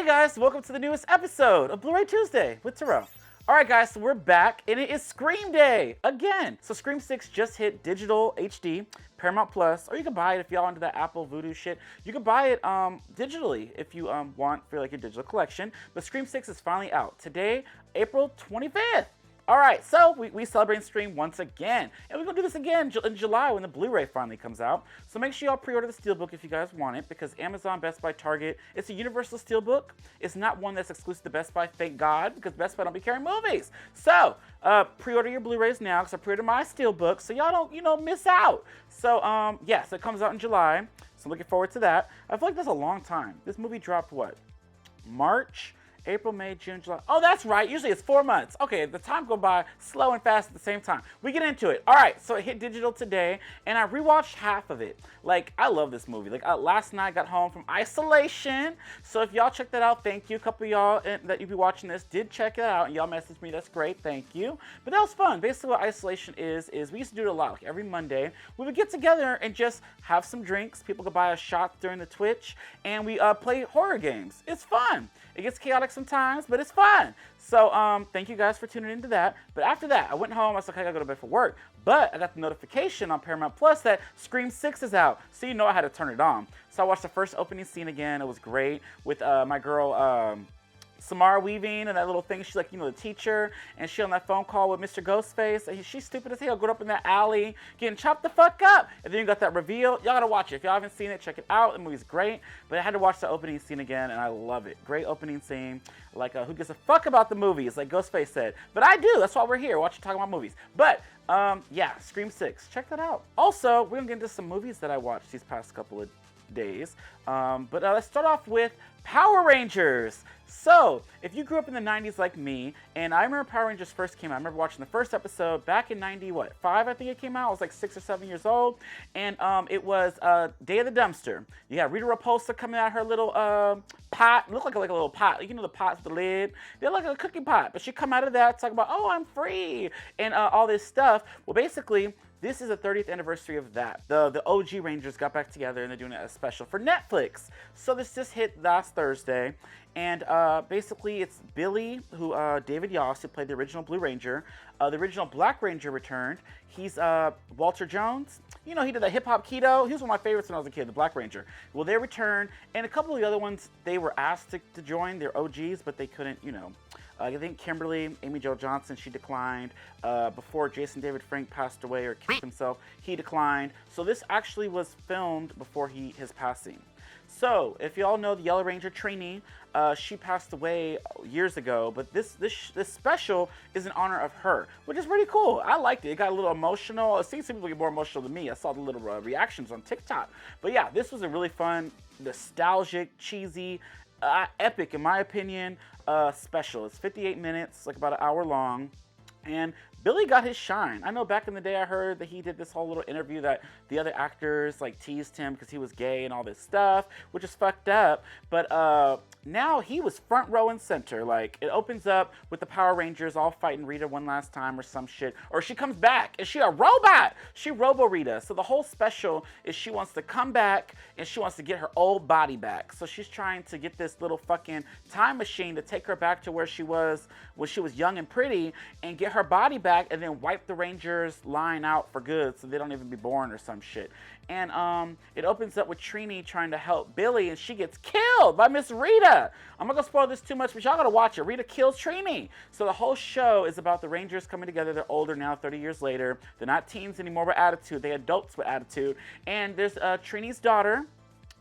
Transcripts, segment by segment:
Hey guys, welcome to the newest episode of Bluray Tuesday with Terrell. Alright guys, so we're back and it is Scream Day again. So Scream 6 just hit digital HD, Paramount Plus, or you can buy it if y'all into that Apple Voodoo shit. You can buy it digitally if you want for like your digital collection. But Scream 6 is finally out today, April 25th. Alright, so we celebrate Scream once again. And we're going to do this again in July when the Blu-ray finally comes out. So make sure y'all pre-order the Steelbook if you guys want it, because Amazon, Best Buy, Target, it's a universal Steelbook. It's not one that's exclusive to Best Buy, thank God, because Best Buy don't be carrying movies. So, pre-order your Blu-rays now, because I pre-ordered my Steelbook, so y'all don't, miss out. So, yeah, so it comes out in July. So I'm looking forward to that. I feel like that's a long time. This movie dropped, what? March? April, May, June, July. Oh, that's right. Usually it's 4 months. Okay, the time go by slow and fast at the same time. We get into it. All right, so it hit digital today, and I rewatched half of it. Like, I love this movie. Like, last night I got home from isolation. So if y'all check that out, thank you. A couple of y'all that you be watching this did check it out, and y'all messaged me. That's great. Thank you. But that was fun. Basically, what isolation is we used to do it a lot. Like, every Monday, we would get together and just have some drinks. People could buy us shots during the Twitch, and we play horror games. It's fun. It gets chaotic sometimes, but it's fun. So thank you guys for tuning into that. But after that, I went home. I was like, I gotta go to bed for work. But I got the notification on Paramount Plus that Scream 6 is out. So you know I had to turn it on. So I watched the first opening scene again. It was great with my girl Samara Weaving and that little thing. She's like, the teacher, and she on that phone call with Mr. Ghostface. And she's stupid as hell, going up in that alley, getting chopped the fuck up. And then you got that reveal. Y'all gotta watch it. If y'all haven't seen it, check it out. The movie's great. But I had to watch the opening scene again, and I love it. Great opening scene. Like, who gives a fuck about the movies, like Ghostface said. But I do. That's why we're here, watching, talking about movies. But, yeah, Scream 6. Check that out. Also, we're gonna get into some movies that I watched these past couple of days. But let's start off with Power Rangers. So, if you grew up in the 90s like me, and I remember Power Rangers first came out, I remember watching the first episode back in 95, I think it came out. I was like 6 or 7 years old, and it was Day of the Dumpster. You got Rita Repulsa coming out her little pot. It looked like a little pot. The pot with the lid. They're like a cookie pot, but she come out of that talking about, oh, I'm free, and all this stuff. Well, basically, this is the 30th anniversary of that. The OG Rangers got back together, and they're doing a special for Netflix. So this just hit last Thursday, and basically it's Billy, who David Yost, who played the original Blue Ranger. The original Black Ranger returned. He's Walter Jones. He did the hip-hop keto. He was one of my favorites when I was a kid, the Black Ranger. Well, they returned, and a couple of the other ones, they were asked to join. They're OGs, but they couldn't, I think Kimberly, Amy Jo Johnson, she declined. Before Jason David Frank passed away or killed himself, he declined. So this actually was filmed before his passing. So, if y'all know the Yellow Ranger trainee, she passed away years ago, but this special is in honor of her, which is pretty cool. I liked it. It got a little emotional. I've seen some people get more emotional than me. I saw the little reactions on TikTok. But yeah, this was a really fun, nostalgic, cheesy, epic, in my opinion, special. It's 58 minutes, like about an hour long, and Billy got his shine. I know back in the day I heard that he did this whole little interview that the other actors like teased him because he was gay and all this stuff, which is fucked up. But now he was front row and center. Like, it opens up with the Power Rangers all fighting Rita one last time or some shit. Or she comes back. Is she a robot? She Robo-Rita. So the whole special is she wants to come back and she wants to get her old body back. So she's trying to get this little fucking time machine to take her back to where she was when she was young and pretty and get her body back, and then wipe the Rangers line out for good so they don't even be born or some shit. And it opens up with Trini trying to help Billy, and she gets killed by Miss Rita. I'm not gonna spoil this too much, but y'all gotta watch it. Rita kills Trini. So the whole show is about the Rangers coming together. They're older now, 30 years later. They're not teens anymore with attitude. They're adults with attitude. And there's Trini's daughter,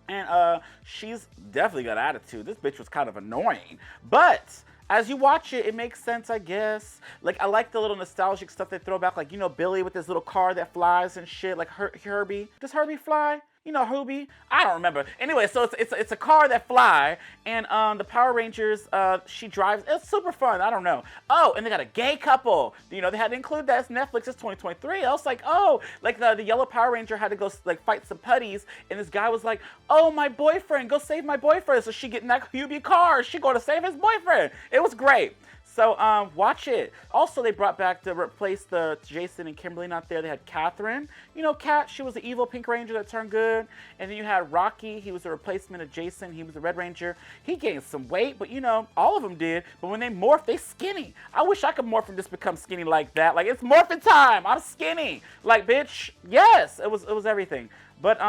and she's definitely got attitude. This bitch was kind of annoying, but as you watch it, it makes sense, I guess. Like, I like the little nostalgic stuff they throw back. Like, Billy with his little car that flies and shit. Like, Herbie. Does Herbie fly? Herbie? I don't remember. Anyway, so it's a car that fly, and the Power Rangers, she drives. It's super fun. I don't know. Oh, and they got a gay couple. They had to include that. It's Netflix. It's 2023. I was like, oh, like the yellow Power Ranger had to go like fight some putties, and this guy was like, oh, my boyfriend, go save my boyfriend. So she get in that Hubie car. She going to save his boyfriend. It was great. So watch it. Also, they brought back to replace the Jason and Kimberly not there. They had Catherine. You know, Kat, she was the evil Pink Ranger that turned good. And then you had Rocky. He was a replacement of Jason. He was the Red Ranger. He gained some weight, but you know, all of them did. But when they morphed, they skinny. I wish I could morph and just become skinny like that. Like, it's morphin' time. I'm skinny. Like, bitch, yes, it was everything. But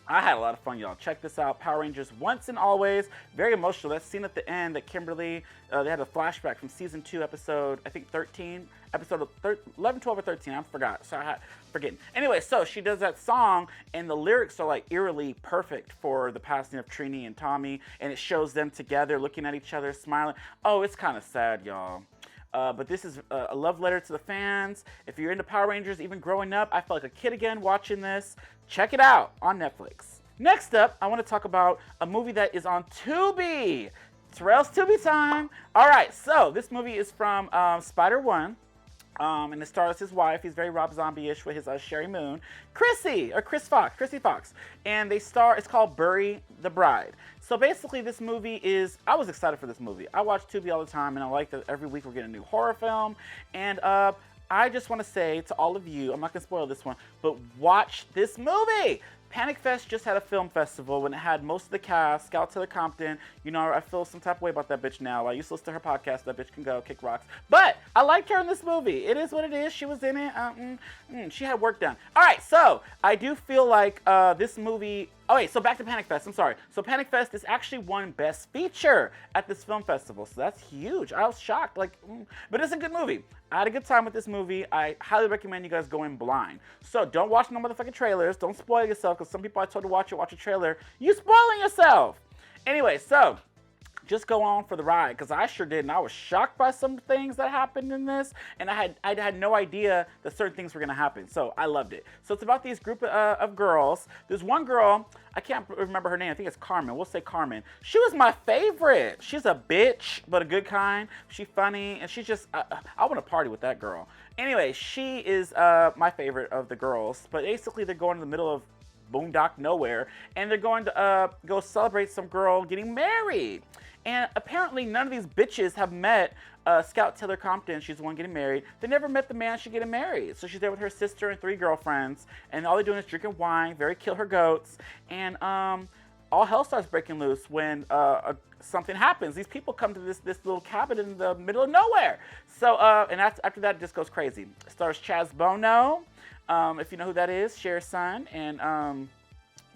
I had a lot of fun, y'all. Check this out. Power Rangers Once and Always. Very emotional. That scene at the end that Kimberly, they had a flashback from season 2, episode, I think 13. Episode 11, 12, or 13. I forgot. So I forgetting. Anyway, so she does that song, and the lyrics are like eerily perfect for the passing of Trini and Tommy. And it shows them together, looking at each other, smiling. Oh, it's kind of sad, y'all. But this is a love letter to the fans. If you're into Power Rangers, even growing up, I felt like a kid again watching this. Check it out on Netflix. Next up, I want to talk about a movie that is on Tubi. Terrell's Tubi time. All right, so this movie is from Spider-One. And it stars his wife. He's very Rob Zombie-ish with his Sherry Moon. Chrissy Fox. And they star, it's called Bury the Bride. So basically this movie is, I was excited for this movie. I watch Tubi all the time, and I like that every week we're getting a new horror film. And I just want to say to all of you, I'm not going to spoil this one, but watch this movie. Panic Fest just had a film festival when it had most of the cast. Scout Taylor Compton, you know, I feel some type of way about that bitch now. I used to listen to her podcast. That bitch can go kick rocks. But I liked her in this movie. It is what it is. She was in it. She had work done. All right, so I do feel like this movie. Oh wait, so back to Panic Fest. I'm sorry. So Panic Fest is actually won Best Feature at this film festival. So that's huge. I was shocked. But it's a good movie. I had a good time with this movie. I highly recommend you guys go in blind. So don't watch no motherfucking trailers. Don't spoil yourself, because some people I told to watch a trailer. You spoiling yourself. Anyway, so just go on for the ride, because I sure did, and I was shocked by some things that happened in this, and I had no idea that certain things were going to happen, so I loved it. So it's about these group of girls. There's one girl, I can't remember her name, I think it's Carmen, we'll say Carmen. She was my favorite. She's a bitch, but a good kind. She's funny, and she's just, I want to party with that girl. Anyway, she is my favorite of the girls, but basically they're going in the middle of boondock nowhere, and they're going to go celebrate some girl getting married. And apparently none of these bitches have met Scout Taylor Compton. She's the one getting married. They never met the man she's getting married. So she's there with her sister and 3 girlfriends, and all they're doing is drinking wine, very kill her goats, and all hell starts breaking loose when something happens. These people come to this little cabin in the middle of nowhere. So, and after that, it just goes crazy. It stars Chaz Bono, if you know who that is, Cher's son, and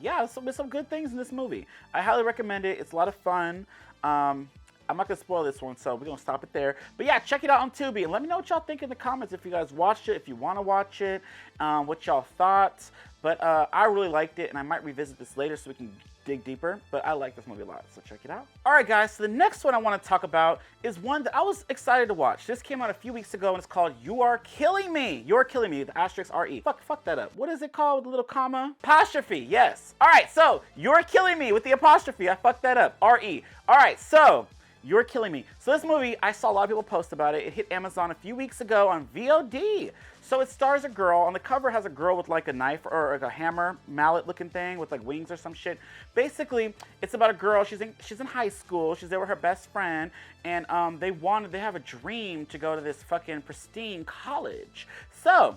yeah, there's some good things in this movie. I highly recommend it. It's a lot of fun. I'm not going to spoil this one, so we're going to stop it there. But yeah, check it out on Tubi, and let me know what y'all think in the comments if you guys watched it, if you want to watch it, what y'all thought. But I really liked it, and I might revisit this later so we can dig deeper, but I like this movie a lot, so check it out. All right, guys, so the next one I want to talk about is one that I was excited to watch. This came out a few weeks ago, and it's called You Are Killing Me. You're Killing Me, the asterisk R-E. Fuck that up. What is it called with the little comma? Apostrophe, yes. All right, so You're Killing Me with the apostrophe. I fucked that up, R-E. All right, so You're Killing Me. So this movie, I saw a lot of people post about it. It hit Amazon a few weeks ago on VOD. So it stars a girl. On the cover has a girl with like a knife or like a hammer, mallet looking thing with like wings or some shit. Basically, it's about a girl. She's in high school. She's there with her best friend. And they have a dream to go to this fucking pristine college. So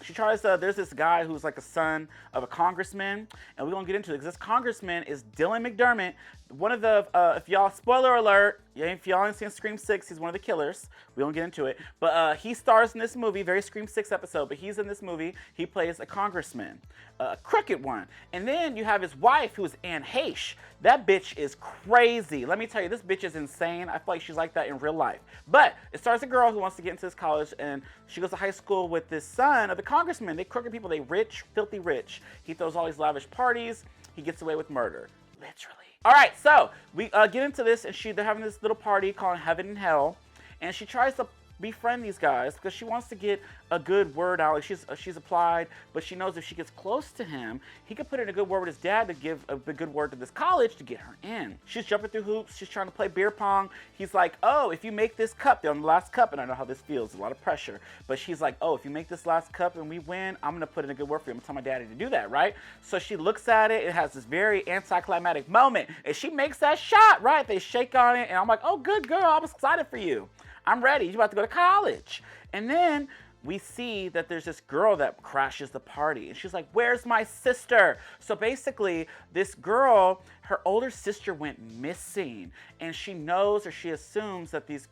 she tries to, there's this guy who's like a son of a congressman, and we're gonna get into it, because this congressman is Dylan McDermott, one of the, if y'all, spoiler alert, if y'all ain't seen Scream 6, he's one of the killers. We won't get into it, but he stars in this movie, very Scream 6 episode, but he's in this movie. He plays a congressman, a crooked one. And then you have his wife, who is Anne Heche. That bitch is crazy. Let me tell you, this bitch is insane. I feel like she's like that in real life. But it stars a girl who wants to get into this college, and she goes to high school with this son of the congressman. They crooked people, they rich, filthy rich. He throws all these lavish parties. He gets away with murder, literally. All right, so we get into this, and they're having this little party called Heaven and Hell, and she tries to befriend these guys because she wants to get a good word out. Like she's applied, but she knows if she gets close to him, he could put in a good word with his dad to give a good word to this college to get her in. She's jumping through hoops. She's trying to play beer pong. He's like, oh, if you make this cup, they're on the last cup, and I know how this feels. There's a lot of pressure. But she's like, oh, if you make this last cup and we win, I'm going to put in a good word for you. I'm going to tell my daddy to do that, right? So she looks at it. It has this very anticlimactic moment, and she makes that shot, right? They shake on it, and I'm like, oh, good girl. I was excited for you. I'm ready. You're about to go to college. And then we see that there's this girl that crashes the party, and she's like, where's my sister? So basically, this girl, her older sister went missing, and she knows, or she assumes, that this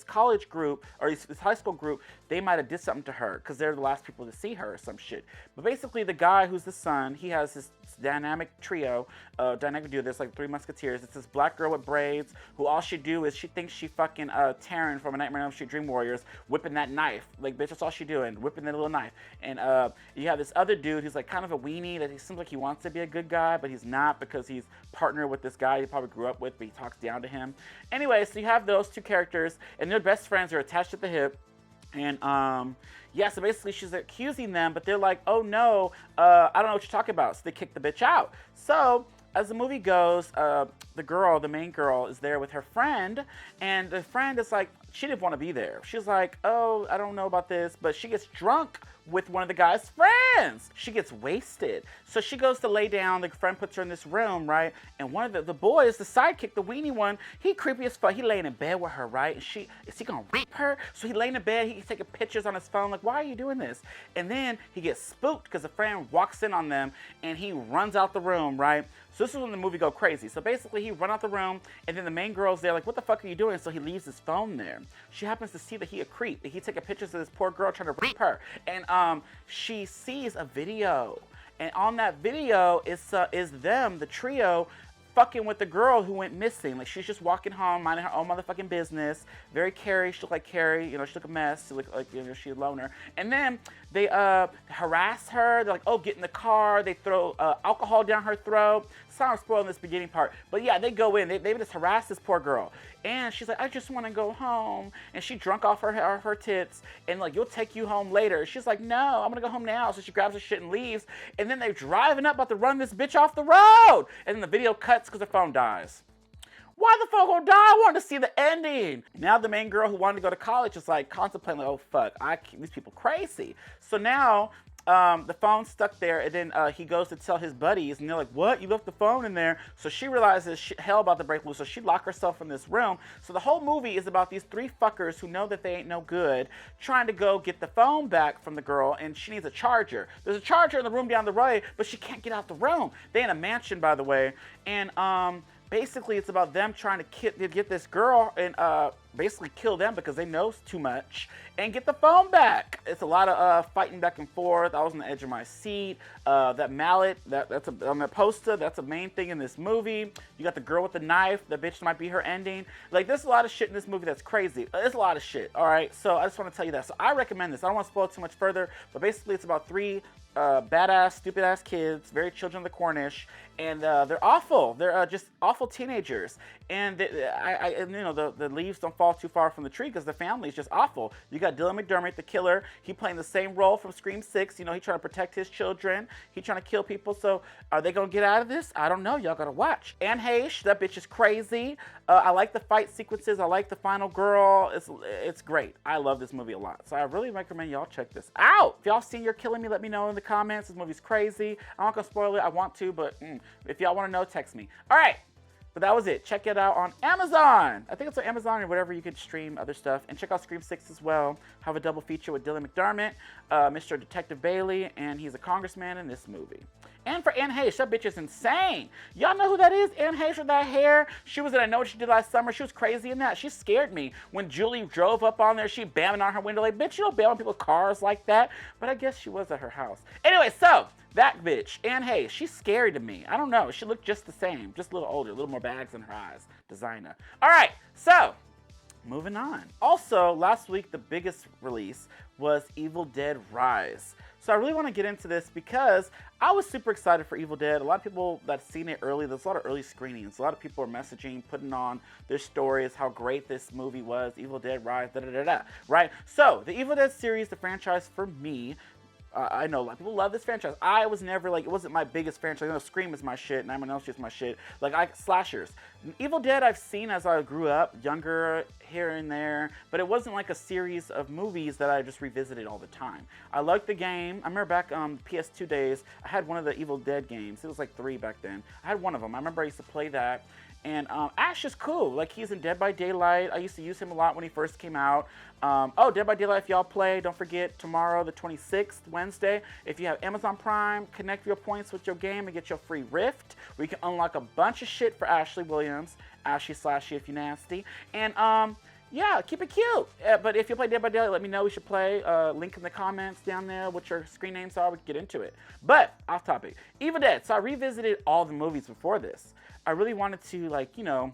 college group, or this high school group, they might have did something to her, because they're the last people to see her or some shit. But basically, the guy who's the son, he has this dynamic duo, there's like 3 musketeers. It's this black girl with braids, who all she do is she thinks she fucking Taryn from A Nightmare on Elm Street Dream Warriors, whipping that knife. Like, bitch, that's all she doing, whipping that little knife. And you have this other dude who's like kind of a weenie, that he seems like he wants to be a good guy, but he's not, because he's partnered with this guy he probably grew up with, but he talks down to him. Anyway, so you have those 2 characters, and their best friends are attached at the hip. And yeah, so basically she's accusing them, but they're like, oh no, I don't know what you're talking about. So they kick the bitch out. So as the movie goes, the main girl, is there with her friend, and the friend is like, she didn't want to be there. She's like, oh, I don't know about this, but she gets drunk with one of the guy's friends. She gets wasted. So she goes to lay down. The friend puts her in this room, right? And one of the boys, the sidekick, the weenie one, he creepy as fuck. He laying in bed with her, right? And is he gonna rape her? So he laying in bed. He's taking pictures on his phone. Like, why are you doing this? And then he gets spooked because a friend walks in on them, and he runs out the room, right? So this is when the movie go crazy. So basically, he run out the room, and then the main girl's there, like, what the fuck are you doing? So he leaves his phone there. She happens to see that he a creep. He taking pictures of this poor girl trying to rape her, and she sees a video, and on that video is them, the trio, fucking with the girl who went missing. Like, she's just walking home, minding her own motherfucking business. Very Carrie. She looked like Carrie. You know, she looked a mess. She looked like, you know, she's a loner. And then they harass her. They're like, oh, get in the car. They throw alcohol down her throat. Sorry, I'm spoiling this beginning part. But yeah, they go in. They just harass this poor girl. And she's like, I just want to go home. And she drunk off her tits. And like, you'll take you home later. She's like, no, I'm going to go home now. So she grabs her shit and leaves. And then they're driving up, about to run this bitch off the road. And then the video cuts because the phone dies. Why the fuck gonna die? I wanted to see the ending. Now the main girl who wanted to go to college is like contemplating, like, oh fuck, these people crazy. So now the phone's stuck there, and then he goes to tell his buddies, and they're like, what? You left the phone in there? So she realizes hell about to break loose, so she locked herself in this room. So the whole movie is about these 3 fuckers who know that they ain't no good, trying to go get the phone back from the girl, and she needs a charger. There's a charger in the room down the road, but she can't get out the room. They in a mansion, by the way, and basically, it's about them trying to get this girl and basically kill them because they know too much and get the phone back. It's a lot of fighting back and forth. I was on the edge of my seat. That mallet, that's on the poster. That's a main thing in this movie. You got the girl with the knife. The bitch might be her ending. Like, there's a lot of shit in this movie that's crazy. There's a lot of shit, all right? So I just want to tell you that. So I recommend this. I don't want to spoil it too much further, but basically it's about 3 badass, stupid-ass kids, very children of the Cornish, and they're awful. They're just awful teenagers. And you know, the leaves don't fall too far from the tree because the family is just awful. You got Dylan McDermott, the killer. He playing the same role from Scream 6. You know, he trying to protect his children. He trying to kill people. So are they going to get out of this? I don't know. Y'all got to watch. Anne Heche, that bitch is crazy. I like the fight sequences. I like the final girl. It's great. I love this movie a lot. So I really recommend y'all check this out. If y'all seen You're Killing Me, let me know in the comments. This movie's crazy. I'm not going to spoil it. I want to, but if y'all want to know, text me. All right. But that was it. Check it out on Amazon. I think it's on Amazon or whatever you can stream other stuff. And check out Scream 6 as well. Have a double feature with Dylan McDermott, Mr. Detective Bailey, and he's a congressman in this movie. And for Anne Heche, that bitch is insane. Y'all know who that is? Anne Heche with that hair. She was in I Know What She Did Last Summer. She was crazy in that. She scared me. When Julie drove up on there, she bamming on her window like, bitch, you don't bam on people's cars like that. But I guess she was at her house. Anyway, so that bitch, Anne Heche, she's scary to me. I don't know. She looked just the same. Just a little older. A little more bags in her eyes. Designer. All right, so moving on. Also, last week, the biggest release was Evil Dead Rise. So I really want to get into this because I was super excited for Evil Dead. A lot of people that seen it early, there's a lot of early screenings. A lot of people are messaging, putting on their stories, how great this movie was, Evil Dead Rise, right? So the Evil Dead series, the franchise for me, I know a lot of people love this franchise. I was never like, it wasn't my biggest franchise. You know, Scream is my shit, Nightmare on Elm Street is my shit. Like, slashers. Evil Dead I've seen as I grew up, younger, here and there, but it wasn't like a series of movies that I just revisited all the time. I liked the game. I remember back PS2 days, I had one of the Evil Dead games. It was like 3 back then. I had one of them. I remember I used to play that. And Ash is cool. Like, he's in Dead by Daylight. I used to use him a lot when he first came out. Oh, Dead by Daylight, if y'all play, don't forget, tomorrow, the 26th, Wednesday, if you have Amazon Prime, connect your points with your game and get your free Rift, where you can unlock a bunch of shit for Ashley Williams. Ashley/you if you nasty. And, yeah, keep it cute. But if you play Dead by Daylight, let me know we should play. Link in the comments down there what your screen names are. We can get into it. But, off topic. Evil Dead. So I revisited all the movies before this. I really wanted to, like, you know,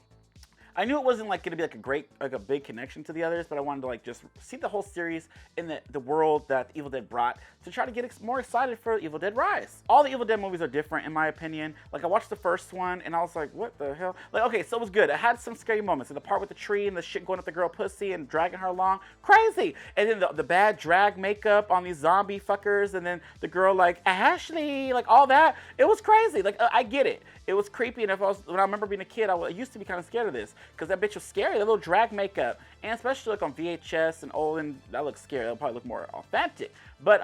I knew it wasn't like going to be like a big connection to the others, but I wanted to like just see the whole series in the world that Evil Dead brought to try to get more excited for Evil Dead Rise. All the Evil Dead movies are different in my opinion. Like I watched the first one and I was like, what the hell? Like, okay, so it was good. It had some scary moments. And the part with the tree and the shit going up the girl pussy and dragging her along, crazy. And then the bad drag makeup on these zombie fuckers, and then the girl like, Ashley, like all that. It was crazy. Like I get it. It was creepy, and when I remember being a kid, I used to be kind of scared of this, because that bitch was scary, that little drag makeup, and especially like on VHS and old, and that looks scary, that'll probably look more authentic, but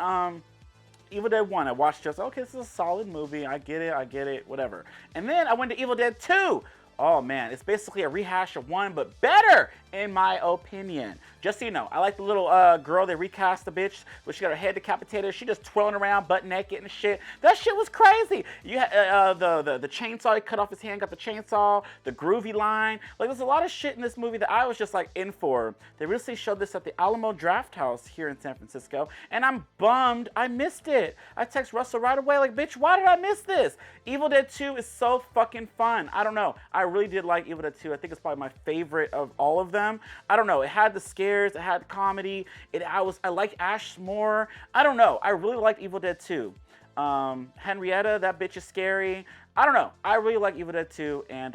Evil Dead 1, I watched just, okay, this is a solid movie, I get it, whatever, and then I went to Evil Dead 2, oh man, it's basically a rehash of 1, but better, in my opinion. Just so you know, I like the little girl, they recast the bitch, but she got her head decapitated, she just twirling around butt naked and shit. That shit was crazy. You had the chainsaw, he cut off his hand, got the chainsaw, the groovy line. Like there's a lot of shit in this movie that I was just like in for. They recently showed this at the Alamo Draft House here in San Francisco, and I'm bummed I missed it. I text Russell right away like, bitch, why did I miss this? Evil Dead 2 is so fucking fun. I don't know. I really did like Evil Dead 2. I think it's probably my favorite of all of them. I don't know. It had the scares. It had comedy. I like Ash more. I don't know. I really liked Evil Dead 2. Henrietta, that bitch is scary. I don't know. I really like Evil Dead 2, and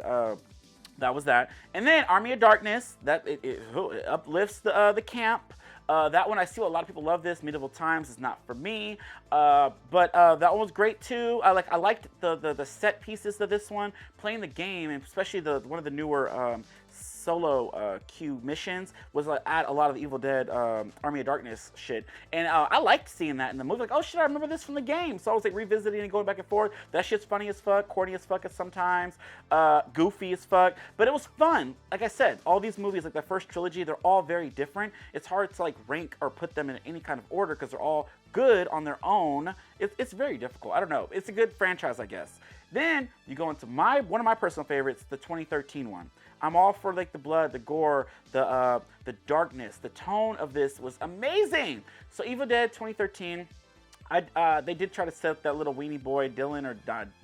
that was that. And then Army of Darkness. That it uplifts the camp. That one, I see a lot of people love this. Medieval Times is not for me, but that one was great too. I liked the set pieces of this one. Playing the game, and especially one of the newer solo queue missions was like add a lot of the Evil Dead Army of Darkness shit, and I liked seeing that in the movie. Like, oh shit, I remember this from the game. So I was like revisiting and going back and forth. That shit's funny as fuck, corny as fuck sometimes, goofy as fuck, but it was fun. Like I said, all these movies, like the first trilogy, they're all very different. It's hard to like rank or put them in any kind of order because they're all good on their own. It's very difficult. I don't know. It's a good franchise, I guess. Then you go into one of my personal favorites, the 2013 one. I'm all for like the blood, the gore, the darkness. The tone of this was amazing. So Evil Dead 2013, they did try to set up that little weenie boy, Dylan, or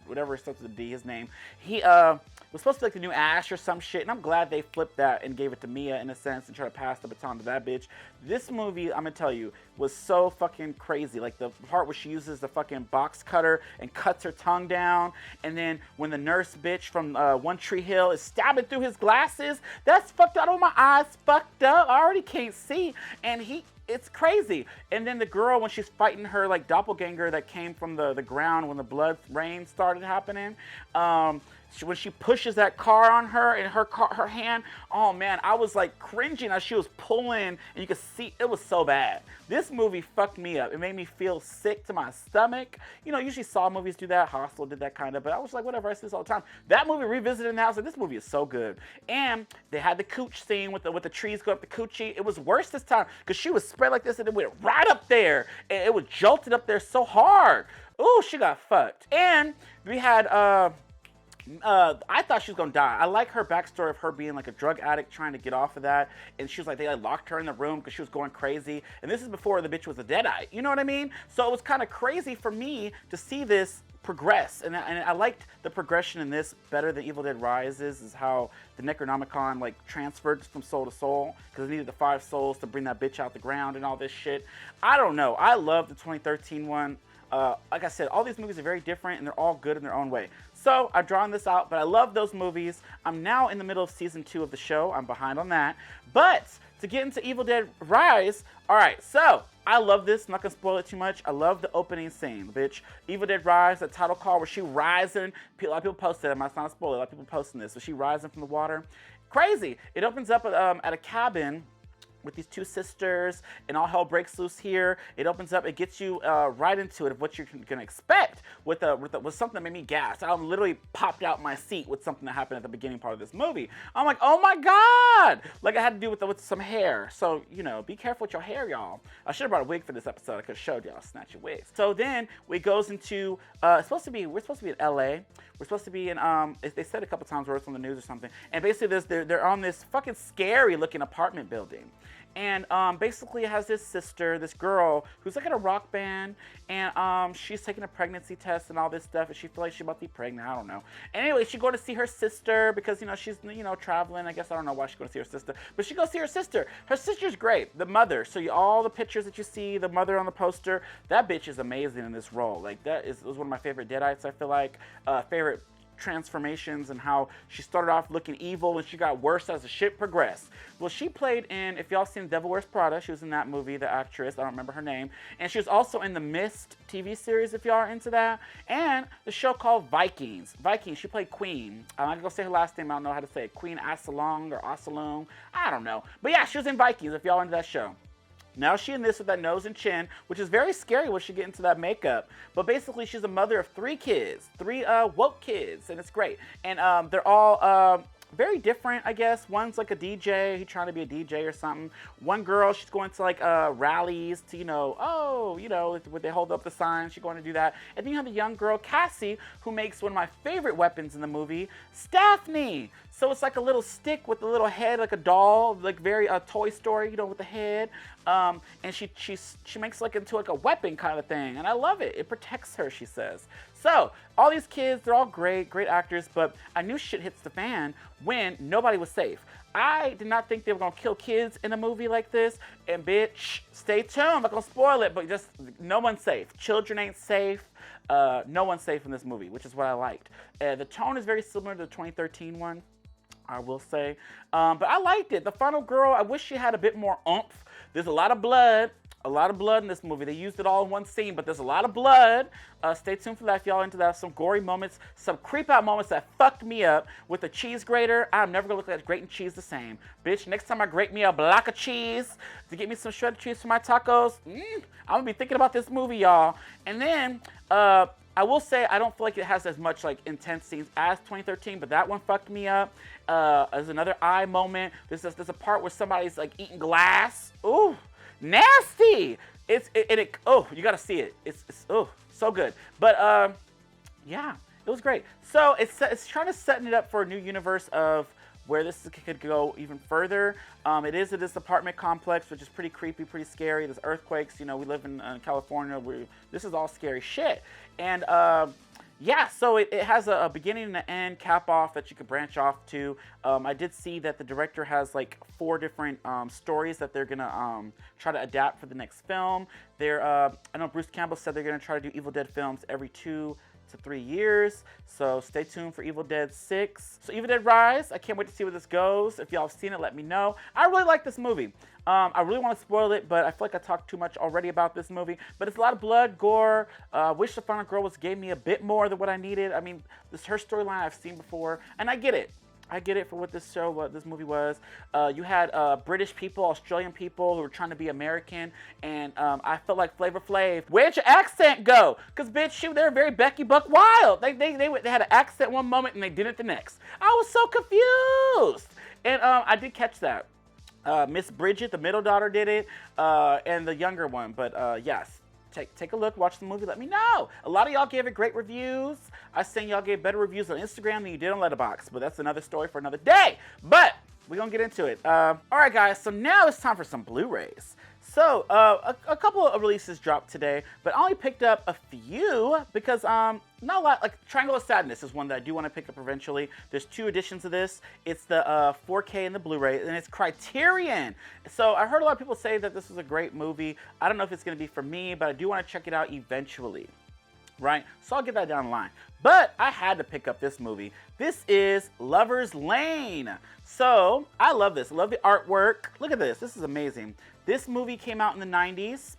whatever starts with a D, his name. He was supposed to be like the new Ash or some shit, and I'm glad they flipped that and gave it to Mia in a sense and tried to pass the baton to that bitch. This movie, I'm gonna tell you, was so fucking crazy. Like the part where she uses the fucking box cutter and cuts her tongue down, and then when the nurse bitch from One Tree Hill is stabbing through his glasses, that's fucked up. Oh, my eyes fucked up. I already can't see, and it's crazy. And then the girl, when she's fighting her like doppelganger that came from the ground when the blood rain started happening, when she pushes that car on her and her hand, oh man, I was like cringing as she was pulling, and you could see it was so bad. This movie fucked me up. It made me feel sick to my stomach. You know, usually Saw movies do that, Hostel did that kind of, but I was like, whatever, I see this all the time. That movie revisited in the house, like, this movie is so good. And they had the cooch scene with the trees going up the coochie. It was worse this time because she was spread like this and it went right up there, and it was jolted up there so hard. Ooh, she got fucked. And we had I thought she was gonna die. I like her backstory of her being like a drug addict trying to get off of that, and she was like, they like locked her in the room because she was going crazy, and this is before the bitch was a deadite, you know what I mean? So it was kind of crazy for me to see this progress, and I liked the progression in this better than Evil Dead Rises, is how the Necronomicon like transferred from soul to soul, because it needed the 5 souls to bring that bitch out the ground and all this shit. I don't know, I love the 2013 one. Like I said, all these movies are very different and they're all good in their own way. So I've drawn this out, but I love those movies. I'm now in the middle of season 2 of the show. I'm behind on that. But to get into Evil Dead Rise, all right, so I love this. I'm not going to spoil it too much. I love the opening scene, bitch. Evil Dead Rise, that title call where she rising. A lot of people posted it. I'm not spoiling. A lot of people posting this. So she rising from the water. Crazy. It opens up at a cabin with these two sisters, and all hell breaks loose here. It opens up, it gets you right into it of what you're gonna expect with something that made me gasp. I literally popped out my seat with something that happened at the beginning part of this movie. I'm like, oh my God! Like, it had to do with some hair. So, you know, be careful with your hair, y'all. I should have brought a wig for this episode. I could have showed y'all, snatch your wigs. So then it goes into, we're supposed to be in LA. We're supposed to be in, they said a couple times where it's on the news or something. And basically they're on this fucking scary looking apartment building. And basically it has this sister, this girl, who's like in a rock band, and she's taking a pregnancy test and all this stuff, and she feels like she's about to be pregnant, I don't know. Anyway, she's going to see her sister because, you know, she's, you know, traveling. I guess I don't know why she's going to see her sister, but she goes see her sister. Her sister's great, the mother. So all the pictures that you see, the mother on the poster, that bitch is amazing in this role. Like, was one of my favorite Deadites, I feel like. Favorite transformations, and how she started off looking evil and she got worse as the shit progressed. Well, she played in, if y'all seen Devil Wears Prada, she was in that movie, the actress, I don't remember her name, and she was also in the Mist TV series, if y'all are into that, and the show called Vikings. She played Queen. I'm not gonna say her last name, I don't know how to say it. Queen Asalong or Asalong, I don't know. But yeah, she was in Vikings, if y'all are into that show. Now she in this with that nose and chin, which is very scary when she get into that makeup. But basically, she's a mother of 3 kids, 3 woke kids, and it's great. And they're all very different, I guess. One's like a DJ, he's trying to be a DJ or something. One girl, she's going to like rallies to, you know, where they hold up the signs, she's going to do that. And then you have the young girl, Cassie, who makes one of my favorite weapons in the movie, Staphne. So it's like a little stick with a little head, like a doll, like very Toy Story, you know, with the head. And she makes like into like a weapon kind of thing, and I love it. It protects her, she says. So all these kids, they're all great actors, but I knew shit hits the fan when nobody was safe. I did not think they were gonna kill kids in a movie like this, and bitch, stay tuned, I'm not gonna spoil it, but just no one's safe. Children ain't safe. No one's safe in this movie, which is what I liked. The tone is very similar to the 2013 one, I will say. But I liked it. The final girl, I wish she had a bit more oomph. There's a lot of blood in this movie. They used it all in one scene, but there's a lot of blood. Stay tuned for that if y'all into that. Some gory moments, some creep out moments that fucked me up. With the cheese grater, I'm never gonna look at grating cheese the same. Bitch, next time I grate me a block of cheese to get me some shredded cheese for my tacos, I'm gonna be thinking about this movie, y'all. And then, I will say I don't feel like it has as much like intense scenes as 2013, but that one fucked me up. There's another eye moment. There's a part where somebody's like eating glass. Ooh, nasty. Oh, you gotta see it. It's so good. But yeah, it was great. So it's trying to set it up for a new universe of where this could go even further. It is this apartment complex, which is pretty creepy, pretty scary. There's earthquakes. You know, we live in California. This is all scary shit. And yeah, so it has a beginning and an end cap off that you could branch off to. I did see that the director has like 4 different stories that they're gonna try to adapt for the next film. I know Bruce Campbell said they're gonna try to do Evil Dead films every 2 to 3 years, so stay tuned for Evil Dead 6. So Evil Dead Rise, I can't wait to see where this goes. If y'all have seen it, let me know. I really like this movie. I really want to spoil it, but I feel like I talked too much already about this movie. But it's a lot of blood, gore. Wish the final girl gave me a bit more than what I needed. I mean, her storyline I've seen before, and I get it. I get it for what this movie was. You had British people, Australian people who were trying to be American, and I felt like Flavor Flav. Where'd your accent go? Cause bitch, they're very Becky Buck Wild. They had an accent one moment and they did it the next. I was so confused, and I did catch that. Miss Bridget, the middle daughter, did it, and the younger one. But yes. Take a look, watch the movie, let me know. A lot of y'all gave it great reviews. I seen y'all gave better reviews on Instagram than you did on Letterboxd, but that's another story for another day. But we're gonna get into it. All right, guys, so now it's time for some Blu-rays. So a couple of releases dropped today, but I only picked up a few because not a lot. Like Triangle of Sadness is one that I do want to pick up eventually. There's 2 editions of this. It's the 4K and the Blu-ray, and it's Criterion. So I heard a lot of people say that this is a great movie. I don't know if it's going to be for me, but I do want to check it out eventually. Right? So I'll get that down the line. But I had to pick up this movie. This is Lover's Lane. So I love this. I love the artwork. Look at this. This is amazing. This movie came out in the 90s,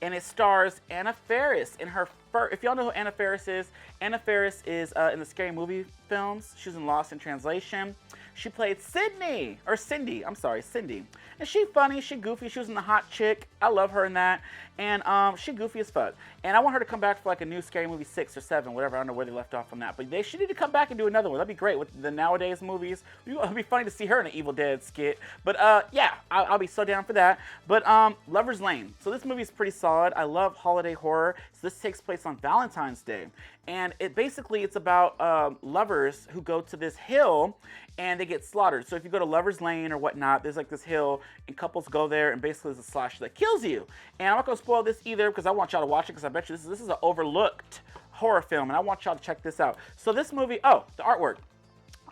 and it stars Anna Faris in her first. If y'all know who Anna Faris is in the Scary Movie films. She was in Lost in Translation. She played Cindy. I'm sorry, Cindy. And she funny, she goofy, she was in The Hot Chick. I love her in that. And she goofy as fuck. And I want her to come back for like a new Scary Movie 6 or 7, whatever. I don't know where they left off on that. But she need to come back and do another one. That'd be great with the nowadays movies. It'd be funny to see her in an Evil Dead skit. But yeah, I'll be so down for that. But Lover's Lane. So this movie is pretty solid. I love holiday horror. So this takes place on Valentine's Day. And it's about lovers who go to this hill and they get slaughtered. So if you go to Lover's Lane or whatnot, there's like this hill and couples go there and basically there's a slasher that kills you. And I'm not gonna spoil this either because I want y'all to watch it because I bet you this is an overlooked horror film and I want y'all to check this out. So this movie, the artwork.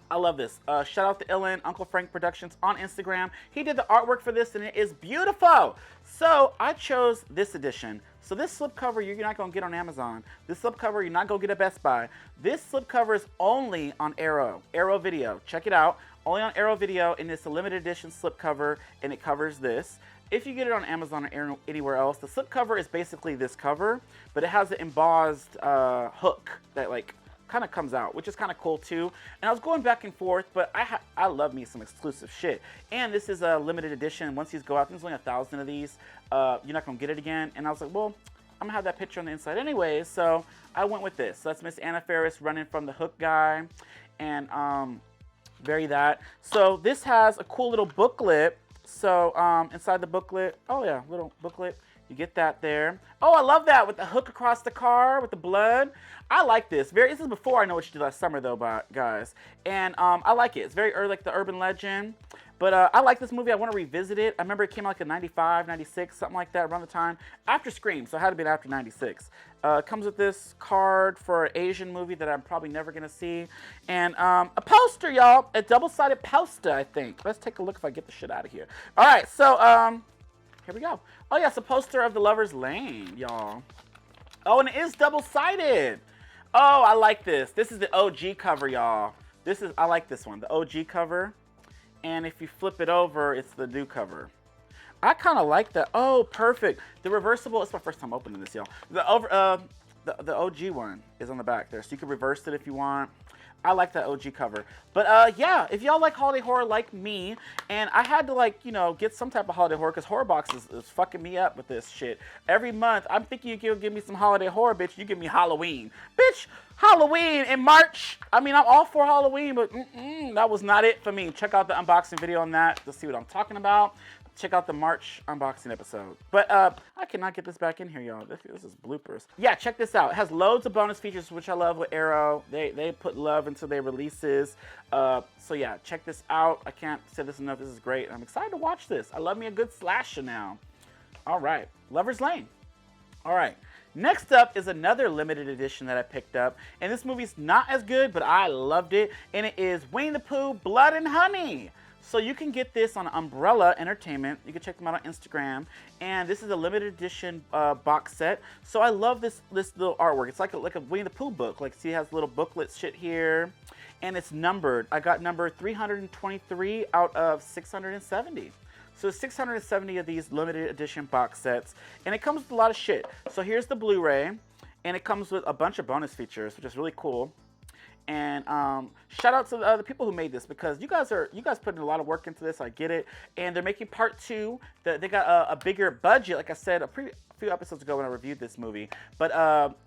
I love this. Shout out to Illin, Uncle Frank Productions on Instagram. He did the artwork for this and it is beautiful. So I chose this edition. So this slipcover you're not going to get on Amazon. This slipcover you're not going to get at Best Buy. This slipcover is only on Arrow Video. Check it out. Only on Arrow Video, and it's a limited edition slipcover, and it covers this. If you get it on Amazon or anywhere else, the slipcover is basically this cover, but it has an embossed hook that like kind of comes out, which is kind of cool too. And I was going back and forth, but I love me some exclusive shit. And this is a limited edition. Once these go out, there's only 1,000 of these. You're not gonna get it again. And I was like, well, I'm gonna have that picture on the inside anyways, so I went with this. So that's Miss Anna Faris running from the hook guy, and bury that. So this has a cool little booklet. So inside the booklet, oh yeah, little booklet. You get that there. Oh, I love that with the hook across the car with the blood. I like this. This is before I Know What You Did Last Summer though, guys. And I like it. It's very like the urban legend. But I like this movie. I want to revisit it. I remember it came out like in 95, 96, something like that around the time. After Scream, so it had to be after 96. It comes with this card for an Asian movie that I'm probably never going to see. And a poster, y'all. A double-sided poster, I think. Let's take a look if I get the shit out of here. All right, so here we go. Oh, yeah, it's a poster of The Lover's Lane, y'all. Oh, and it is double-sided. Oh, I like this. This is the OG cover, y'all. I like this one, the OG cover. And if you flip it over, it's the new cover. I kind of like that. Oh, perfect. The reversible, it's my first time opening this, y'all. The OG one is on the back there, so you can reverse it if you want. I like that OG cover. But yeah, if y'all like holiday horror like me, and I had to like, get some type of holiday horror because Horror Box is fucking me up with this shit. Every month, I'm thinking you'll give me some holiday horror, bitch. You give me Halloween. Bitch, Halloween in March. I mean, I'm all for Halloween, but that was not it for me. Check out the unboxing video on that to see what I'm talking about. Check out the March unboxing episode. But I cannot get this back in here, y'all. This is bloopers. Yeah, check this out. It has loads of bonus features, which I love with Arrow. They put love into their releases. So yeah, check this out. I can't say this enough. This is great. I'm excited to watch this. I love me a good slasher now. All right, Lover's Lane. All right. Next up is another limited edition that I picked up. And this movie's not as good, but I loved it. And it is Winnie the Pooh, Blood and Honey. So you can get this on Umbrella Entertainment. You can check them out on Instagram. And this is a limited edition box set. So I love this little artwork. It's like a Winnie the Pooh book. Like, see, it has little booklet shit here. And it's numbered. I got number 323 out of 670. So 670 of these limited edition box sets. And it comes with a lot of shit. So here's the Blu-ray. And it comes with a bunch of bonus features, which is really cool. And shout out to the people who made this, because you guys put in a lot of work into this. I get it. And they're making part 2. They got a bigger budget, like I said a few episodes ago when I reviewed this movie. But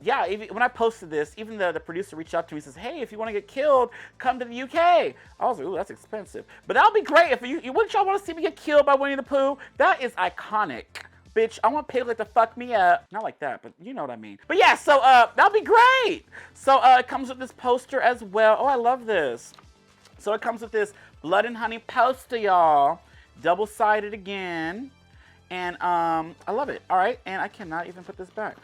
yeah, when I posted this, even the producer reached out to me and says, hey, if you want to get killed, come to the UK. I was like, ooh, that's expensive. But that'll be great. If wouldn't y'all want to see me get killed by Winnie the Pooh? That is iconic. Bitch, I want Piglet to fuck me up. Not like that, but you know what I mean. But yeah, so that'll be great. So it comes with this poster as well. Oh, I love this. So it comes with this Blood and Honey poster, y'all. Double-sided again. And I love it. All right, and I cannot even put this back.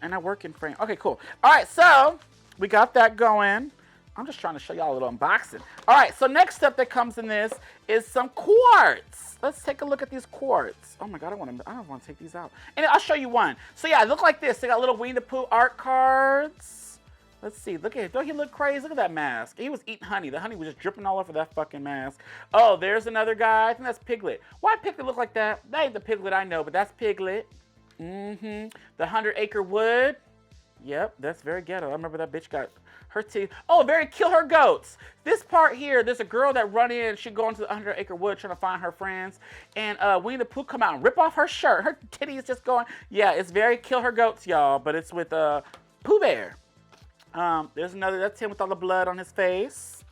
And I work in frame. Okay, cool. All right, so we got that going. I'm just trying to show y'all a little unboxing. All right, so next step that comes in this is some quartz. Let's take a look at these quartz. Oh my God, I don't want to take these out. And I'll show you one. So yeah, look like this. They got little Winnie the Pooh art cards. Let's see. Look at it. Don't he look crazy? Look at that mask. He was eating honey. The honey was just dripping all over that fucking mask. Oh, there's another guy. I think that's Piglet. Why Piglet look like that? That ain't the Piglet I know, but that's Piglet. The 100 Acre Wood. Yep, that's very ghetto. I remember that bitch got her teeth. Oh, very kill her goats. This part here, there's a girl that run in. She go into the 100-acre wood trying to find her friends. And Winnie the Pooh come out and rip off her shirt. Her titties just going. Yeah, it's very kill her goats, y'all. But it's with Pooh Bear. There's another. That's him with all the blood on his face.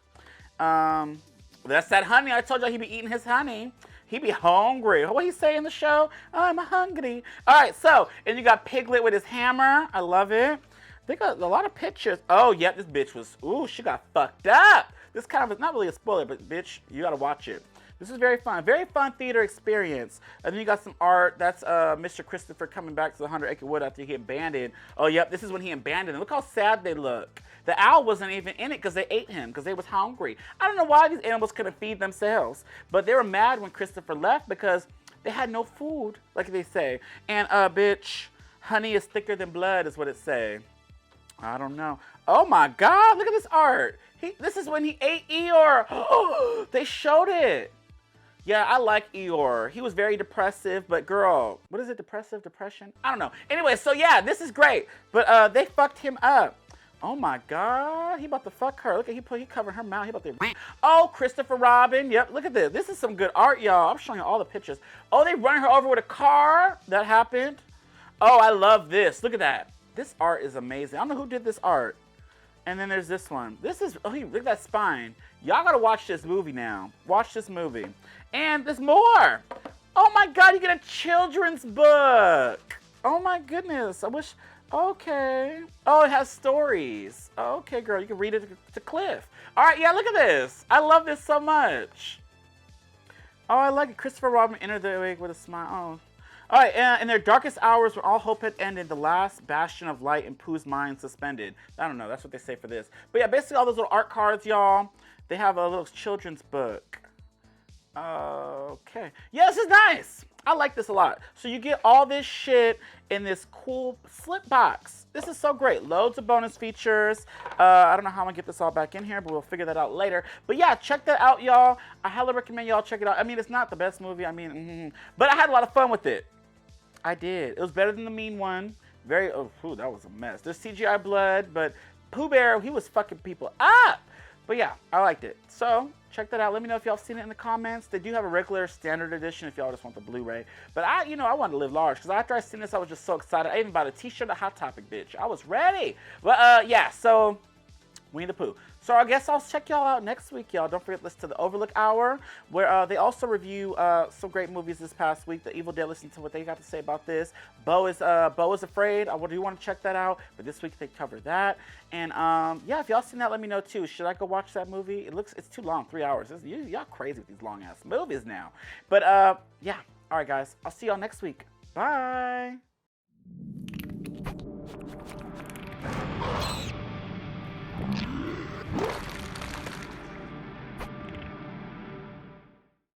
That's that honey. I told y'all he be eating his honey. He be hungry. What he say in the show? I'm hungry. All right, so, and you got Piglet with his hammer. I love it. They got a lot of pictures. Oh, yeah, this bitch was, ooh, she got fucked up. This kind of, not really a spoiler, but bitch, you gotta watch it. This is very fun theater experience. And then you got some art. That's Mr. Christopher coming back to the 100-acre wood after he abandoned. Oh, yep, this is when he abandoned them. Look how sad they look. The owl wasn't even in it because they ate him because they was hungry. I don't know why these animals couldn't feed themselves, but they were mad when Christopher left because they had no food, like they say. And bitch, honey is thicker than blood is what it say. I don't know. Oh my God, look at this art. This is when he ate Eeyore. Oh, they showed it. Yeah, I like Eeyore. He was very depressive, but girl, what is it, depression? I don't know. Anyway, so yeah, this is great, but they fucked him up. Oh my God, he about to fuck her. Look at he covered her mouth. He about to. Oh, Christopher Robin. Yep, look at this. This is some good art, y'all. I'm showing you all the pictures. Oh, they run her over with a car. That happened. Oh, I love this. Look at that. This art is amazing. I don't know who did this art. And then there's this one. This is, oh, look at that spine. Y'all gotta watch this movie now. Watch this movie. And there's more. Oh my God, you get a children's book. Oh my goodness. I wish. Okay. Oh, it has stories. Okay, girl, you can read it to Cliff. All right, yeah, look at this. I love this so much. Oh, I like it. Christopher Robin entered the wake with a smile. Oh. All right, in their darkest hours when all hope had ended, the last bastion of light in Pooh's mind suspended. I don't know, that's what they say for this. But yeah, basically all those little art cards, y'all, they have a little children's book. Okay. Yeah, this is nice. I like this a lot. So you get all this shit in this cool slip box. This is so great. Loads of bonus features. I don't know how I'm gonna get this all back in here, but we'll figure that out later. But yeah, check that out, y'all. I highly recommend y'all check it out. I mean, it's not the best movie. I mean, but I had a lot of fun with it. I did. It was better than the mean one. Very, oh, that was a mess. There's CGI blood, but Pooh Bear, he was fucking people up. But yeah, I liked it. So check that out. Let me know if y'all seen it in the comments. They do have a regular standard edition if y'all just want the Blu-ray. But I wanted to live large because after I seen this, I was just so excited. I even bought a t-shirt, a Hot Topic, bitch. I was ready. But yeah, so Winnie the Pooh. So I guess I'll check y'all out next week, y'all. Don't forget to listen to the Overlook Hour, where they also review some great movies this past week. The Evil Dead, listen to what they got to say about this. Beau is Afraid. I do want to check that out, but this week they covered that. And yeah, if y'all seen that, let me know too. Should I go watch that movie? It's too long, 3 hours. Y'all crazy with these long ass movies now. But yeah, all right, guys. I'll see y'all next week. Bye.